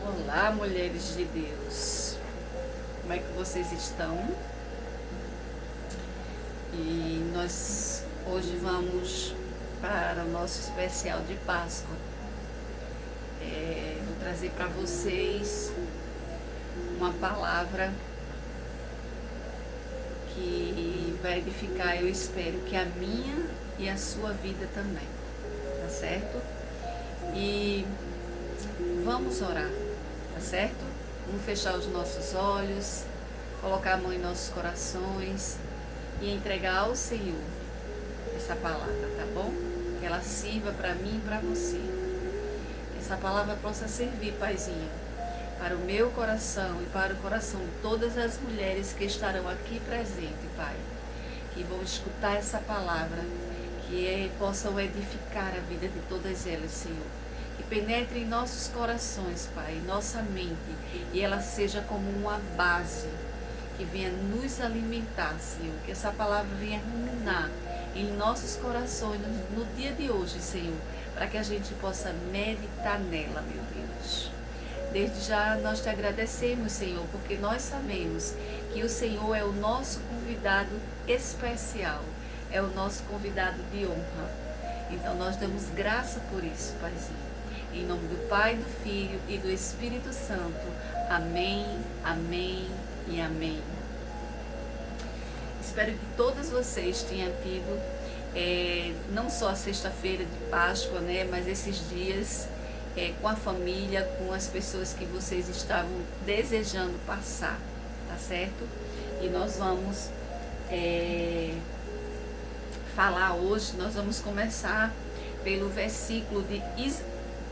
Olá, mulheres de Deus. Como é que vocês estão? E nós hoje vamos para o nosso especial de Páscoa. Vou trazer para vocês uma palavra que vai edificar, eu espero que a minha e a sua vida também, tá certo? E vamos orar, tá certo? Vamos fechar os nossos olhos, colocar a mão em nossos corações e entregar ao Senhor essa palavra, tá bom? Que ela sirva para mim e para você. Essa palavra possa servir, Paizinho, para o meu coração e para o coração de todas as mulheres que estarão aqui presentes, Pai, que vão escutar essa palavra, que possam edificar a vida de todas elas, Senhor. Que penetre em nossos corações, Pai, em nossa mente, e ela seja como uma base que venha nos alimentar, Senhor. Que essa palavra venha ruminar em nossos corações no dia de hoje, Senhor, para que a gente possa meditar nela, meu Deus. Desde já nós te agradecemos, Senhor, porque nós sabemos que o Senhor é o nosso convidado especial, é o nosso convidado de honra. Então nós damos graça por isso, Paizinho. Em nome do Pai, do Filho e do Espírito Santo. Amém, amém e amém. Espero que todas vocês tenham tido, não só a sexta-feira de Páscoa, né, mas esses dias com a família, com as pessoas que vocês estavam desejando passar, tá certo? E nós vamos falar hoje, nós vamos começar pelo versículo de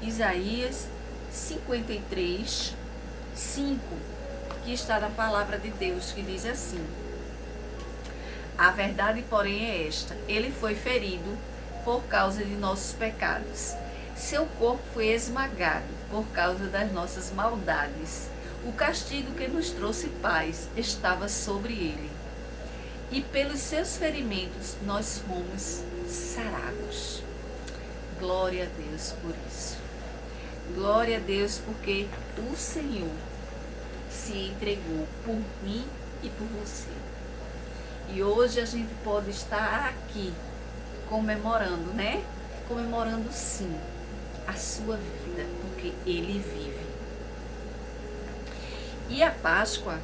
Isaías 53, 5, que está na palavra de Deus, que diz assim: a verdade, porém, é esta: ele foi ferido por causa de nossos pecados, seu corpo foi esmagado por causa das nossas maldades, o castigo que nos trouxe paz estava sobre ele, e pelos seus ferimentos nós fomos sarados. Glória a Deus por isso. Glória a Deus porque o Senhor se entregou por mim e por você. E hoje a gente pode estar aqui comemorando, né? Comemorando sim a sua vida, porque Ele vive. E a Páscoa,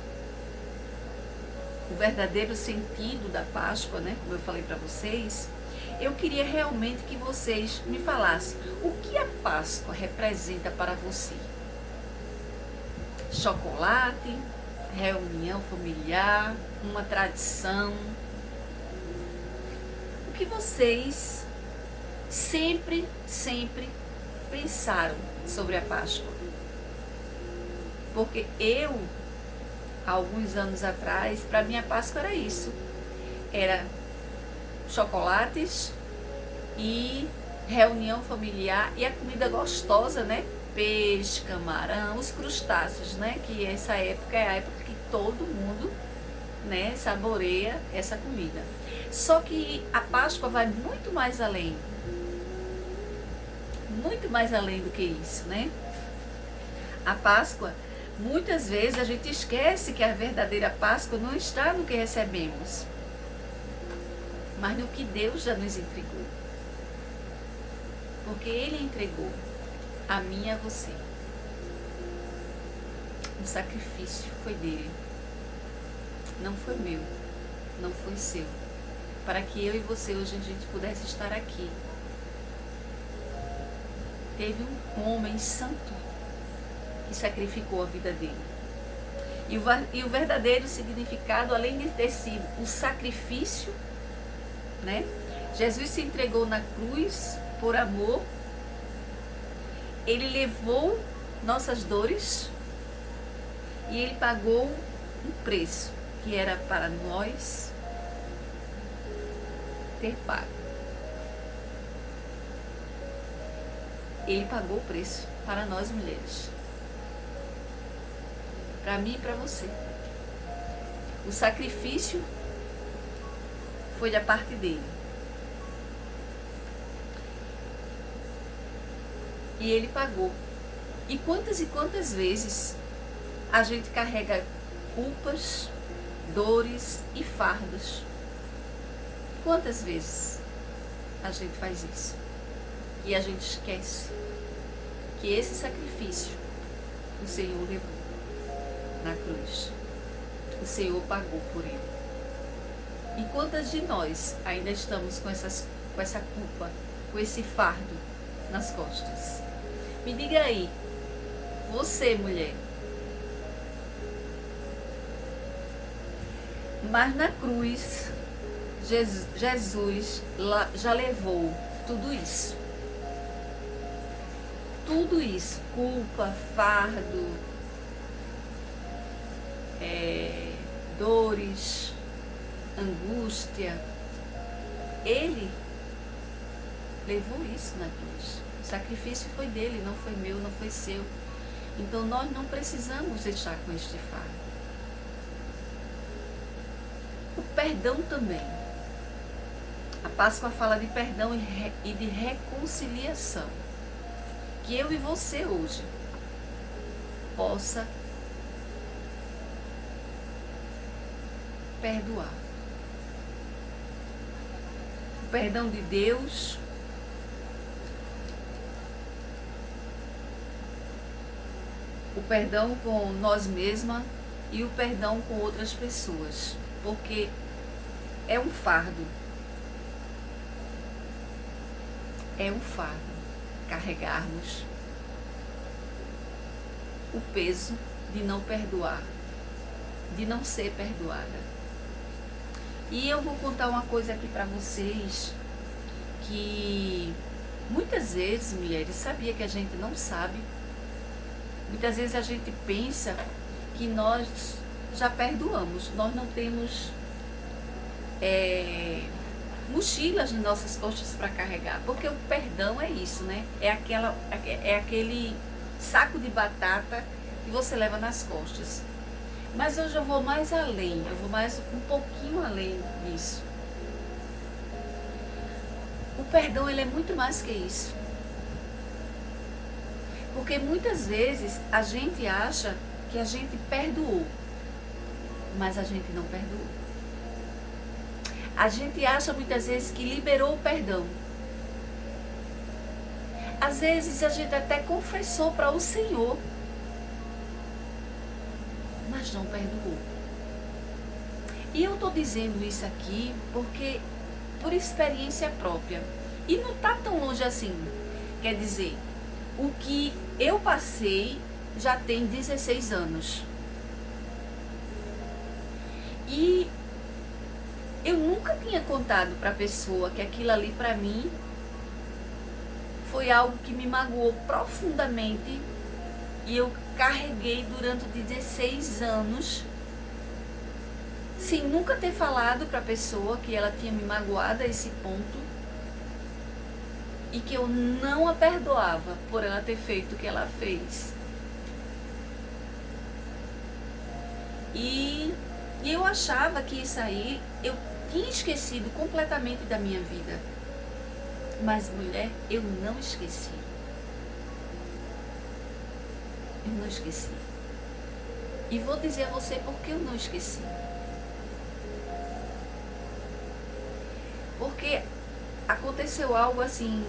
o verdadeiro sentido da Páscoa, né? Como eu falei para vocês, eu queria realmente que vocês me falassem o que a Páscoa representa para você. Chocolate, reunião familiar, uma tradição. O que vocês sempre pensaram sobre a Páscoa? Porque eu, há alguns anos atrás, para mim a Páscoa era isso. Era chocolates e reunião familiar e a comida gostosa, né? Peixe, camarão, os crustáceos, né? Que essa época é a época que todo mundo, né, saboreia essa comida. Só que a Páscoa vai muito mais além do que isso, né? A Páscoa, muitas vezes a gente esquece que a verdadeira Páscoa não está no que recebemos, mas no que Deus já nos entregou. Porque Ele entregou a mim e a você. O sacrifício foi dele. Não foi meu, não foi seu. Para que eu e você hoje a gente pudesse estar aqui. Teve um homem santo que sacrificou a vida dele. E o verdadeiro significado, além de ter sido o sacrifício, né? Jesus se entregou na cruz por amor. Ele levou nossas dores e ele pagou um preço que era para nós ter pago. Ele pagou o preço para nós mulheres, para mim e para você. O sacrifício foi da parte dele. E ele pagou E quantas vezes a gente carrega culpas, dores e fardos? Quantas vezes a gente faz isso? E a gente esquece que esse sacrifício o Senhor levou na cruz. O Senhor pagou por ele. E quantas de nós ainda estamos com essa culpa, com esse fardo nas costas? Me diga aí, você, mulher. Mas na cruz, Jesus já levou tudo isso. Tudo isso, culpa, fardo, dores, angústia. Ele levou isso na cruz. O sacrifício foi dele, não foi meu, não foi seu. Então nós não precisamos estar com este fardo. O perdão também. A Páscoa fala de perdão e de reconciliação. Que eu e você hoje possa perdoar. O perdão de Deus, o perdão com nós mesmas e o perdão com outras pessoas, porque é um fardo. É um fardo carregarmos o peso de não perdoar, de não ser perdoada. E eu vou contar uma coisa aqui para vocês, que muitas vezes, mulheres, sabia que a gente não sabe. Muitas vezes a gente pensa que nós já perdoamos, nós não temos mochilas nas nossas costas para carregar, porque o perdão é isso, né? É aquele saco de batata que você leva nas costas. Mas hoje eu vou mais além, eu vou mais um pouquinho além disso. O perdão, ele é muito mais que isso. Porque muitas vezes a gente acha que a gente perdoou, mas a gente não perdoou. A gente acha muitas vezes que liberou o perdão. Às vezes a gente até confessou para o Senhor, mas não perdoou. E eu estou dizendo isso aqui porque por experiência própria. E não está tão longe assim. Quer dizer, o que eu passei já tem 16 anos. E eu nunca tinha contado para a pessoa que aquilo ali para mim foi algo que me magoou profundamente e eu carreguei durante 16 anos sem nunca ter falado para a pessoa que ela tinha me magoado a esse ponto e que eu não a perdoava por ela ter feito o que ela fez. E eu achava que isso aí eu tinha esquecido completamente da minha vida. Mas, mulher, eu não esqueci. Eu não esqueci. E vou dizer a você por que eu não esqueci. Porque aconteceu algo assim,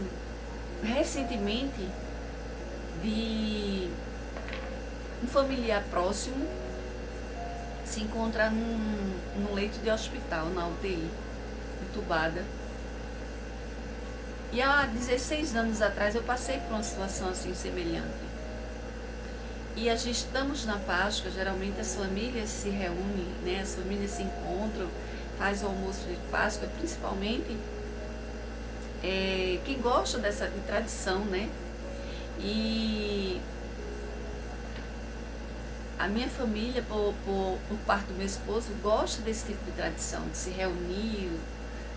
recentemente, de um familiar próximo se encontrar num leito de hospital, na UTI, entubada. E há 16 anos atrás eu passei por uma situação assim semelhante. E a gente estamos na Páscoa, geralmente as famílias se reúnem, né? As famílias se encontram, faz o almoço de Páscoa, principalmente quem gosta de tradição, né? E a minha família, por parte do meu esposo, gosta desse tipo de tradição, de se reunir,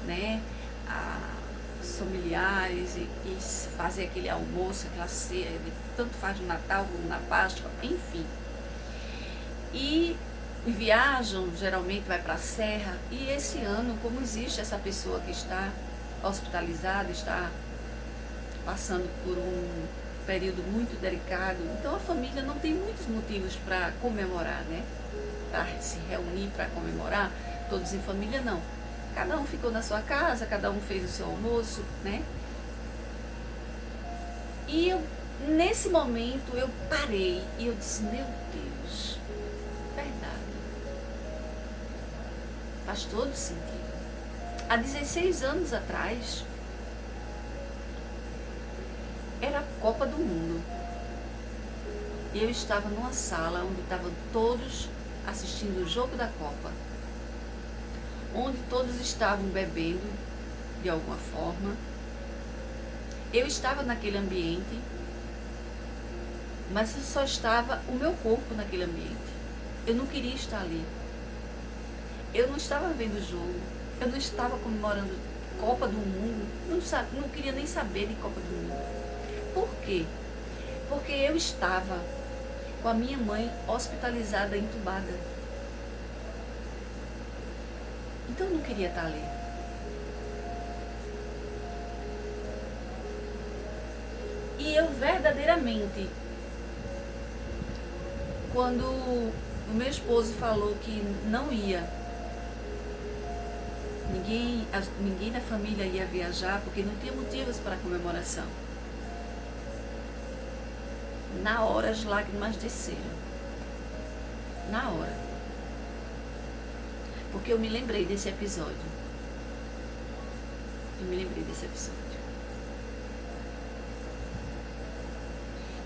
né? Os familiares e fazer aquele almoço, aquela ceia, tanto faz no Natal como na Páscoa, enfim. E viajam, geralmente vai para a serra, e esse ano, como existe essa pessoa que está hospitalizada, está passando período muito delicado, então a família não tem muitos motivos para comemorar, né? Para se reunir para comemorar, todos em família não. Cada um ficou na sua casa, cada um fez o seu almoço, né? E nesse momento eu parei e eu disse, meu Deus, verdade. Faz todo sentido. Há 16 anos atrás, era a Copa do Mundo. Eu estava numa sala onde estavam todos assistindo o jogo da Copa, onde todos estavam bebendo de alguma forma. Eu estava naquele ambiente, mas só estava o meu corpo naquele ambiente. Eu não queria estar ali. Eu não estava vendo o jogo, eu não estava comemorando Copa do Mundo, não queria nem saber de Copa do Mundo. Por quê? Porque eu estava com a minha mãe hospitalizada, entubada. Então eu não queria estar ali. E eu verdadeiramente, quando o meu esposo falou que não ia, ninguém da família ia viajar porque não tinha motivos para a comemoração. Na hora as lágrimas desceram. Na hora. Porque eu me lembrei desse episódio.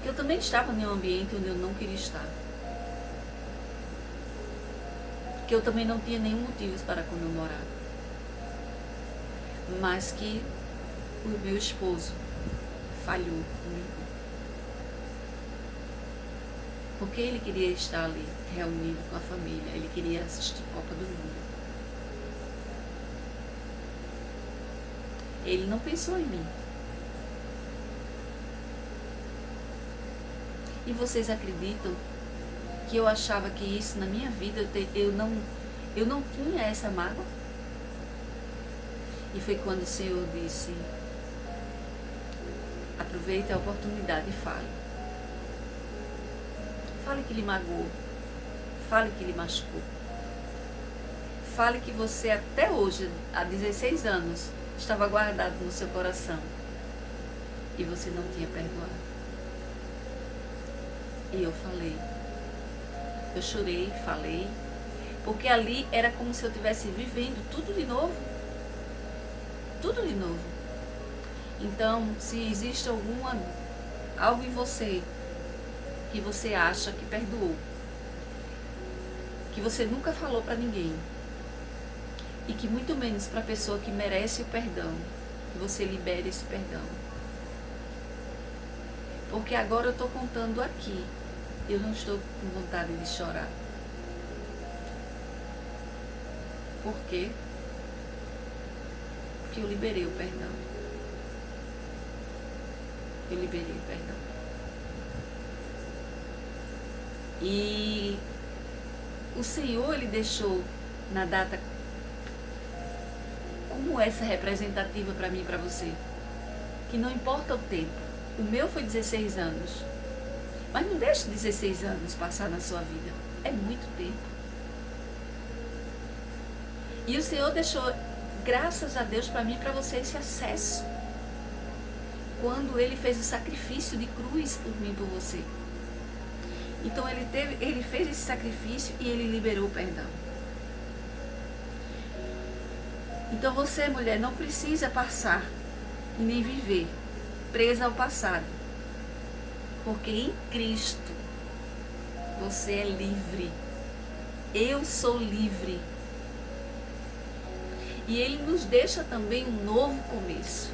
Que eu também estava em um ambiente onde eu não queria estar. Que eu também não tinha nenhum motivo para comemorar. Mas que o meu esposo falhou comigo. Porque ele queria estar ali, reunido com a família. Ele queria assistir Copa do Mundo. Ele não pensou em mim. E vocês acreditam que eu achava que isso na minha vida, eu não tinha essa mágoa? E foi quando o Senhor disse, aproveite a oportunidade e fale. Fale que lhe magoou. Fale que lhe machucou. Fale que você até hoje, há 16 anos, estava guardado no seu coração e você não tinha perdoado. E eu falei. Eu chorei, falei, porque ali era como se eu estivesse vivendo tudo de novo. Tudo de novo. Então, se existe algo em você que você acha que perdoou, que você nunca falou para ninguém, e que muito menos para a pessoa que merece o perdão, que você libere esse perdão. Porque agora eu estou contando aqui, eu não estou com vontade de chorar. Por quê? Porque eu liberei o perdão. Eu liberei o perdão. E o Senhor, Ele deixou na data como essa representativa para mim e para você. Que não importa o tempo. O meu foi 16 anos. Mas não deixe 16 anos passar na sua vida. É muito tempo. E o Senhor deixou, graças a Deus, para mim e para você, esse acesso. Quando Ele fez o sacrifício de cruz por mim e por você. Então Ele fez esse sacrifício e Ele liberou o perdão. Então você, mulher, não precisa passar e nem viver presa ao passado. Porque em Cristo você é livre. Eu sou livre. E Ele nos deixa também um novo começo.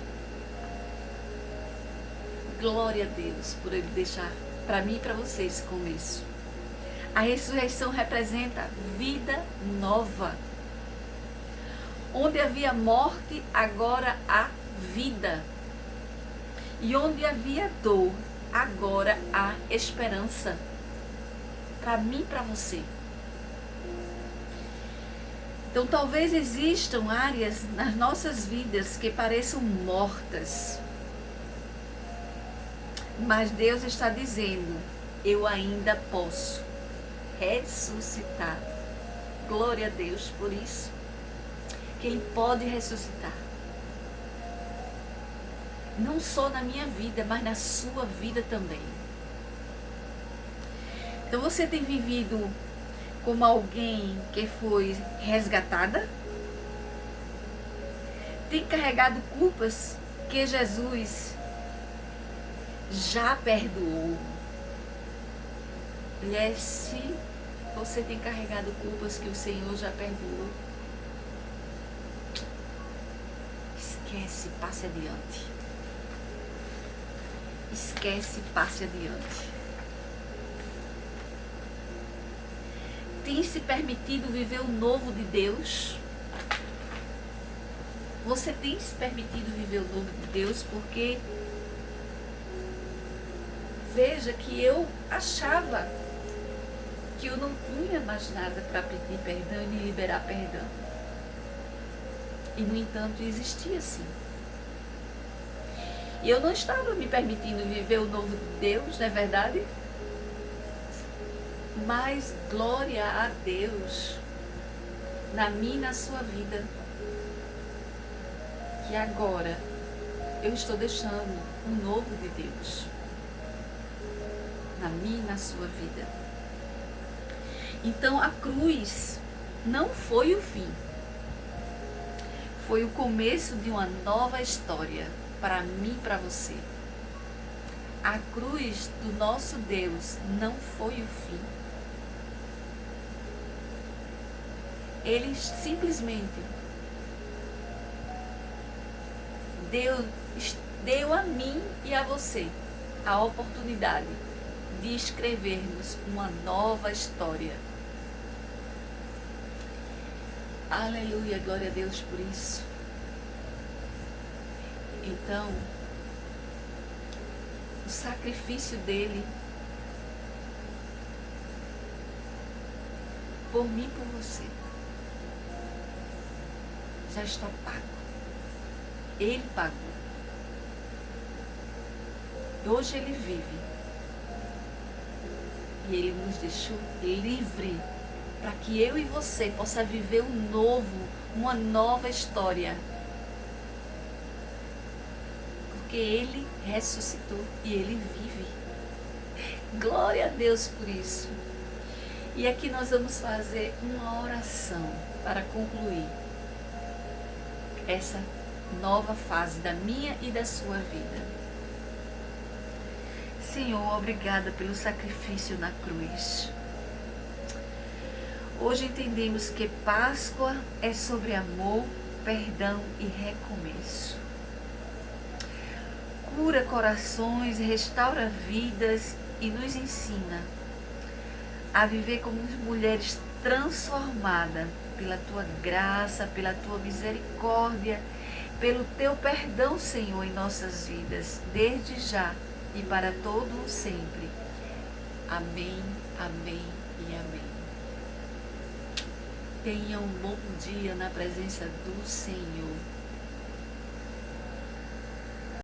Glória a Deus por Ele deixar para mim e para você esse começo. A ressurreição representa vida nova. Onde havia morte, agora há vida. E onde havia dor, agora há esperança. Para mim e para você. Então talvez existam áreas nas nossas vidas que pareçam mortas. Mas Deus está dizendo, eu ainda posso ressuscitar. Glória a Deus por isso, que Ele pode ressuscitar. Não só na minha vida, mas na sua vida também. Então você tem vivido como alguém que foi resgatada? Tem carregado culpas que Jesus já perdoou? Mulher, se você tem carregado culpas que o Senhor já perdoou, esquece, passe adiante. Esquece, passe adiante. Tem se permitido viver o novo de Deus? Você tem se permitido viver o novo de Deus? Porque veja que eu achava que eu não tinha mais nada para pedir perdão e liberar perdão. E no entanto existia sim. E eu não estava me permitindo viver o novo de Deus, não é verdade? Mas glória a Deus na minha e na sua vida, que agora eu estou deixando o novo de Deus na minha e na sua vida. Então a cruz não foi o fim, foi o começo de uma nova história para mim e para você. A cruz do nosso Deus não foi o fim. Ele simplesmente deu a mim e a você a oportunidade de escrevermos uma nova história. Aleluia, glória a Deus por isso. Então, o sacrifício dele por mim e por você já está pago. Ele pagou. Hoje ele vive. E ele nos deixou livre para que eu e você possa viver um novo, uma nova história. Porque ele ressuscitou e ele vive. Glória a Deus por isso. E aqui nós vamos fazer uma oração para concluir essa nova fase da minha e da sua vida. Senhor, obrigada pelo sacrifício na cruz. Hoje entendemos que Páscoa é sobre amor, perdão e recomeço. Cura corações, restaura vidas e nos ensina a viver como mulheres transformadas pela tua graça, pela tua misericórdia, pelo teu perdão, Senhor, em nossas vidas, desde já e para todo o sempre. Amém, amém e amém. Tenha um bom dia na presença do Senhor.